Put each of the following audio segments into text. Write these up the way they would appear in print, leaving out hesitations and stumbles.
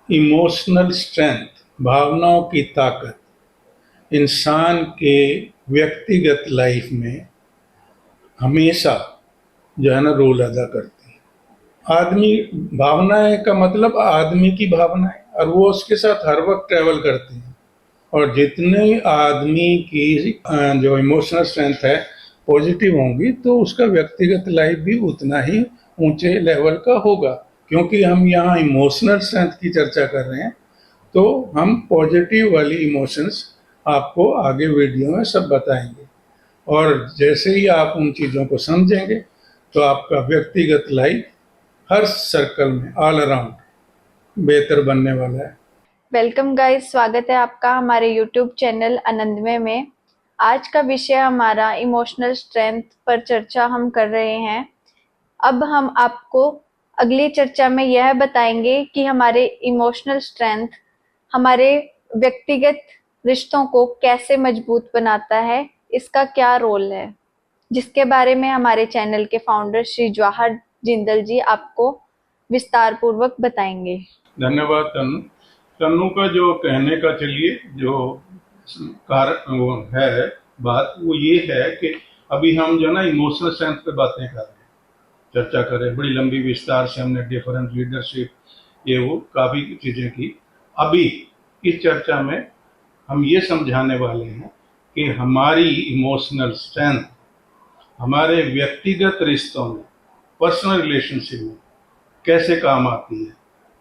Emotional strength, भावनाओं की ताकत इंसान के व्यक्तिगत लाइफ में हमेशा जो है ना रोल अदा करती है। आदमी, भावनाएं का मतलब आदमी की भावनाएं, और वो उसके साथ हर वक्त ट्रेवल करती हैं। और जितने आदमी की जो इमोशनल स्ट्रेंथ है पॉजिटिव होंगी, तो उसका व्यक्तिगत लाइफ भी उतना ही ऊंचे लेवल का होगा। क्योंकि हम यहाँ इमोशनल स्ट्रेंथ की चर्चा कर रहे हैं, तो हम पॉजिटिव वाली इमोशंस आपको आगे वीडियो में सब बताएंगे। और जैसे ही आप उन चीज़ों को समझेंगे, तो आपका व्यक्तिगत लाइफ हर सर्कल में ऑल अराउंड बेहतर बनने वाला है। वेलकम गाइस, स्वागत है आपका हमारे यूट्यूब चैनल आनंदमय में। आज का विषय हमारा इमोशनल स्ट्रेंथ पर चर्चा हम कर रहे हैं। अब हम आपको अगली चर्चा में यह बताएंगे कि हमारे इमोशनल स्ट्रेंथ हमारे व्यक्तिगत रिश्तों को कैसे मजबूत बनाता है, इसका क्या रोल है, जिसके बारे में हमारे चैनल के फाउंडर श्री जवाहर जिंदल जी आपको विस्तार पूर्वक बताएंगे। धन्यवाद तन्नू। तन्नू का जो कहने का, चलिए, जो कारण वो है बात, वो ये है कि अभी हम जो है ना इमोशनल स्ट्रेंथ पे बातें कर रहे हैं, चर्चा कर रहे हैं। बड़ी लंबी विस्तार से हमने डिफरेंट लीडरशिप, ये वो काफ़ी चीज़ें की। अभी इस चर्चा में हम ये समझाने वाले हैं कि हमारी इमोशनल स्ट्रेंथ हमारे व्यक्तिगत रिश्तों में, पर्सनल रिलेशनशिप में कैसे काम आती है।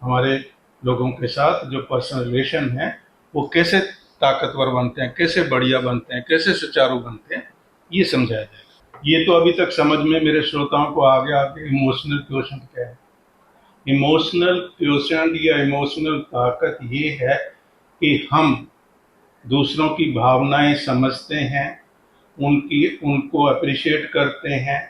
हमारे लोगों के साथ जो पर्सनल रिलेशन है वो कैसे ताकतवर बनते हैं, कैसे बढ़िया बनते हैं, कैसे सुचारू बनते हैं, ये समझाया जाएगा। ये तो अभी तक समझ में मेरे श्रोताओं को आ गया कि इमोशनल क्वेश्चन क्या है। इमोशनल क्वेश्चन या इमोशनल ताकत ये है कि हम दूसरों की भावनाएं समझते हैं, उनको अप्रिशिएट करते हैं,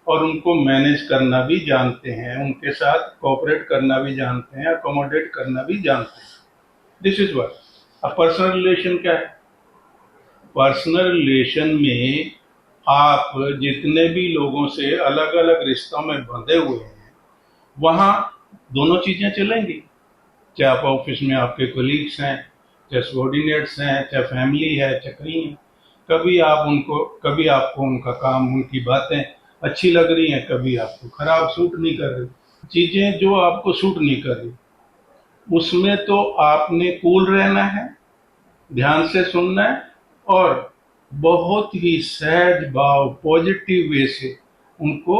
और उनको मैनेज करना भी जानते हैं, उनके साथ कोऑपरेट करना भी जानते हैं, अकोमोडेट करना भी जानते हैं। This is what. अब पर्सनल रिलेशन क्या है? पर्सनल रिलेशन में आप जितने भी लोगों से अलग अलग रिश्तों में बंधे हुए हैं, वहाँ दोनों चीज़ें चलेंगी। चाहे आप ऑफिस में आपके कोलीग्स हैं, चाहे सबॉर्डिनेट्स हैं, चाहे फैमिली है, चाहे कहीं है। कभी आपको उनका काम, उनकी बातें अच्छी लग रही हैं, कभी आपको खराब सूट नहीं कर रही। चीज़ें जो आपको सूट नहीं कर रही, उसमें तो आपने कूल रहना है, ध्यान से सुनना है, और बहुत ही सहज भाव, पॉजिटिव वे से उनको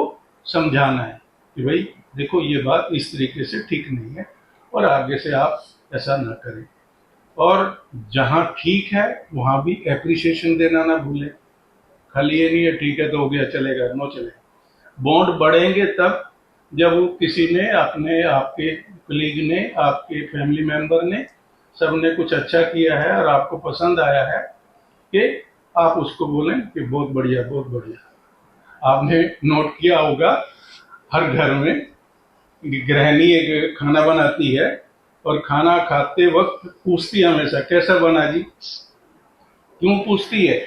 समझाना है कि भाई देखो, ये बात इस तरीके से ठीक नहीं है, और आगे से आप ऐसा ना करें। और जहाँ ठीक है वहाँ भी एप्रिसिएशन देना ना भूलें। खाली ये नहीं है ठीक है तो हो गया, चलेगा, नो चलेगा। बॉन्ड बढ़ेंगे तब जब वो किसी ने, अपने, आपके कलीग ने, आपके फैमिली मेंबर ने, सबने कुछ अच्छा किया है और आपको पसंद आया है, कि आप उसको बोलें कि बहुत बढ़िया, बहुत बढ़िया। आपने नोट किया होगा, हर घर में गृहिणी एक खाना बनाती है, और खाना खाते वक्त पूछती है हमेशा कैसा बना जी। क्यों पूछती है?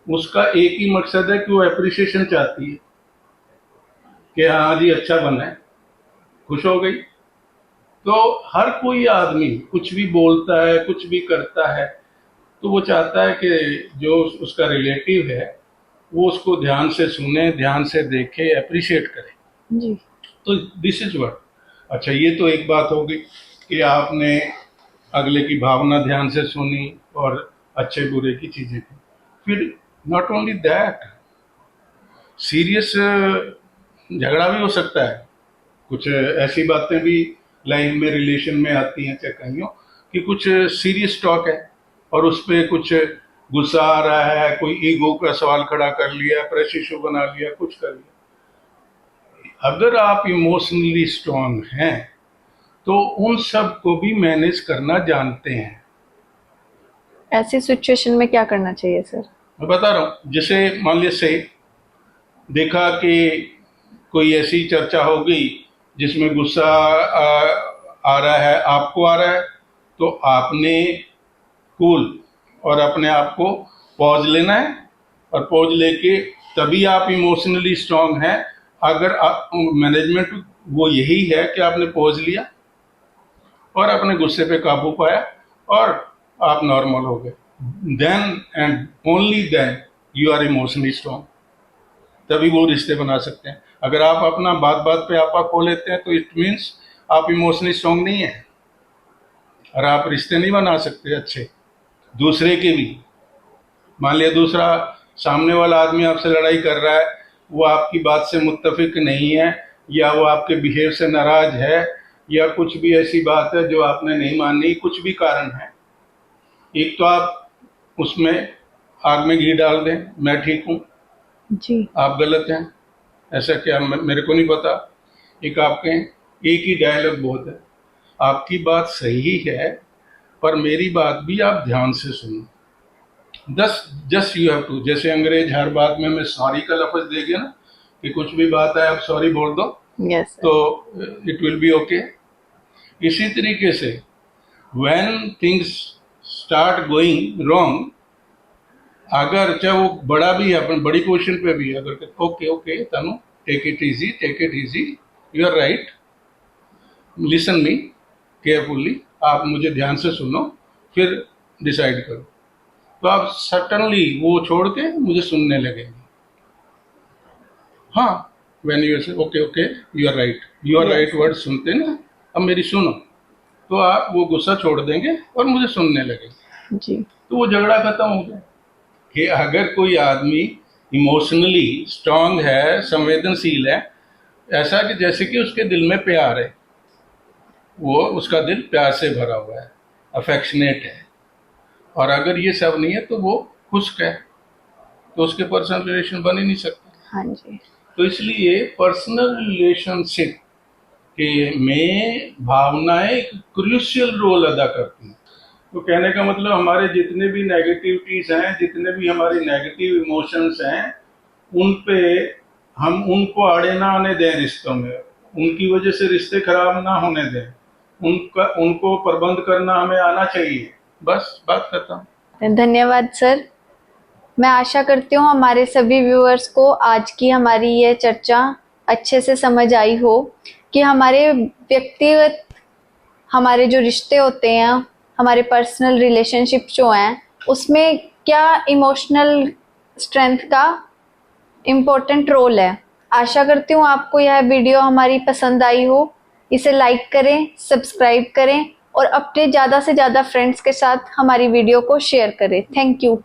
उसका एक ही मकसद है कि वो एप्रिसिएशन चाहती है कि हाँ जी अच्छा बना है, खुश हो गई। तो हर कोई आदमी कुछ भी बोलता है, कुछ भी करता है, तो वो चाहता है कि जो उसका रिलेटिव है वो उसको ध्यान से सुने, ध्यान से देखे, अप्रिशिएट करे जी। तो दिस इज व्हाट। अच्छा, ये तो एक बात होगी कि आपने अगले की भावना ध्यान से सुनी और अच्छे बुरे की चीजें की। फिर नॉट ओनली दैट, सीरियस झगड़ा भी हो सकता है। कुछ ऐसी बातें भी लाइफ में, रिलेशन में आती हैं, चाहे कहीं हो, कि कुछ सीरियस टॉक है और उस पर कुछ गुस्सा आ रहा है, कोई ईगो का सवाल खड़ा कर लिया, प्रेस इशू बना लिया, कुछ कर लिया। अगर आप इमोशनली स्ट्रांग हैं तो उन सब को भी मैनेज करना जानते हैं। ऐसी सिचुएशन में क्या करना चाहिए सर? मैं बता रहा हूँ, जैसे मान लिया से देखा कि कोई ऐसी चर्चा हो गई जिसमें गुस्सा आ रहा है, आपको आ रहा है, तो आपने कूल और अपने आप को पॉज लेना है, और पॉज लेके तभी आप इमोशनली स्ट्रांग हैं। अगर मैनेजमेंट वो यही है कि आपने पॉज लिया, और अपने गुस्से पे काबू पाया और आप नॉर्मल हो गए, then and only then you are emotionally strong. तभी वो रिश्ते बना सकते हैं। अगर आप अपना बात बात पे आपा खो लेते हैं तो इट मीन्स आप इमोशनली स्ट्रांग नहीं है और आप रिश्ते नहीं बना सकते अच्छे दूसरे के भी। मान लिया दूसरा सामने वाला आदमी आपसे लड़ाई कर रहा है, वो आपकी बात से मुत्तफिक नहीं है या वो आपके बिहेव से नाराज है या कुछ भी ऐसी बात है जो आपने नहीं मानी, कुछ भी कारण है, एक तो आप उसमें आग में घी डाल दें, मैं ठीक हूँ जी। आप गलत हैं, ऐसा क्या मेरे को नहीं पता। एक आपके एक ही डायलॉग बहुत है, आपकी बात सही है पर मेरी बात भी आप ध्यान से सुनो। जस्ट यू हैव टू, जैसे अंग्रेज हर बात में हमें सॉरी का लफ्ज देंगे ना कि कुछ भी बात है आप सॉरी बोल दो, यस तो इट विल बी ओके। इसी तरीके से when things start going wrong, अगर चाहे वो बड़ा भी है, अपन बड़ी क्वेश्चन पे भी है, अगर okay okay Tanu take it easy, you are right, listen me carefully, आप मुझे ध्यान से सुनो फिर डिसाइड करो, तो आप सटनली वो छोड़ के मुझे सुनने लगेंगे। हाँ, when you say okay okay you are right word सुनते ना, अब मेरी सुनो, तो आप वो गुस्सा छोड़ देंगे और मुझे सुनने लगेंगे जी। तो वो झगड़ा खत्म हो गया। कि अगर कोई आदमी इमोशनली स्ट्रांग है, संवेदनशील है, ऐसा कि जैसे कि उसके दिल में प्यार है, वो उसका दिल प्यार से भरा हुआ है, अफेक्शनेट है, और अगर ये सब नहीं है तो वो खुश्क है, तो उसके पर्सनल रिलेशन बन ही नहीं सकते। हाँ जी। तो इसलिए पर्सनल रिलेशनशिप के में भावनाएं एक क्रूशियल रोल अदा करती हैं। तो कहने का मतलब हमारे जितने भी नेगेटिविटीज हैं, जितने भी हमारी नेगेटिव इमोशंस हैं, उन पे हम उनको आड़े ना आने दें रिश्तों में, उनकी वजह से रिश्ते खराब ना होने दें, उनको प्रबंध करना हमें आना चाहिए। बस बात खत्म। धन्यवाद सर। मैं आशा करती हूँ हमारे सभी व्यूअर्स को आज की हमारी ये चर्चा अच्छे से समझ आई हो कि हमारे व्यक्तिगत हमारे जो रिश्ते होते हैं, हमारे पर्सनल रिलेशनशिप जो हैं, उसमें क्या इमोशनल स्ट्रेंथ का इम्पोर्टेंट रोल है। आशा करती हूँ आपको यह वीडियो हमारी पसंद आई हो। इसे लाइक करें, सब्सक्राइब करें और अपने ज़्यादा से ज़्यादा फ्रेंड्स के साथ हमारी वीडियो को शेयर करें। Thank you.